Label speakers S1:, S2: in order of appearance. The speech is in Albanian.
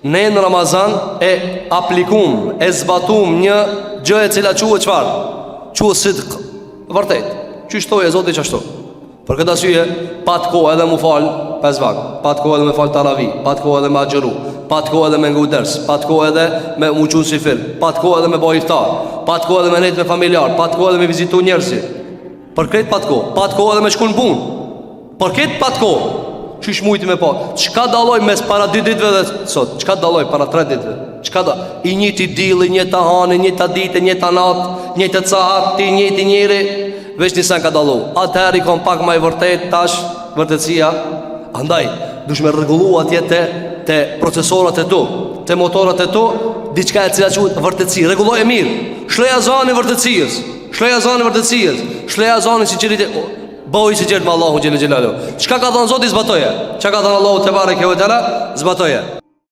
S1: Ne në Ramazan e aplikum, e zbatum një gjë e cila quhet çfarë? Quhet sidq. Vërtet. Çu shtoi e Zoti çashtu. Për këtë arsye, pa të kohë edhe mu fal 5 vakë, pa të kohë edhe me fal taravi, pa të kohë edhe me agjëru, pa të kohë edhe me ngu ders, pa të kohë edhe me mu qenë si film, pa të kohë edhe me bëj iftar, pa të kohë edhe me nejt me familjar, pa të kohë edhe me vizitu njerëzi. Për këtë pa të kohë edhe me shku në punë. Për këtë pa të kohë. Çish mujti me pa. Çka dalloj mes para 2 ditëve dhe sot? Çka dalloj para 3 ditëve? Çka do? I njëjti dilli, një ta hanë, një ta ditë, një ta natë, një të saat, ti njëjti njëri, veç një sen ka dallu. Atëherë i kom pak më i vërtet tash vërtetësia. Andaj, dush me rregullu atje te procesorat e tu, te motorat e tu, diçka e cila quhet vërtetësi. Rregulloje mirë. Shloj azanin vërtetësisë. Shloj azanin vërtetësisë. Shloj azanin sinqeritet. Bëj si gjerë me Allahu xhelel xhelalu. Çka ka thënë Zoti zbatoje. Çka ka thënë Allahu te bareke ve teala zbatoje.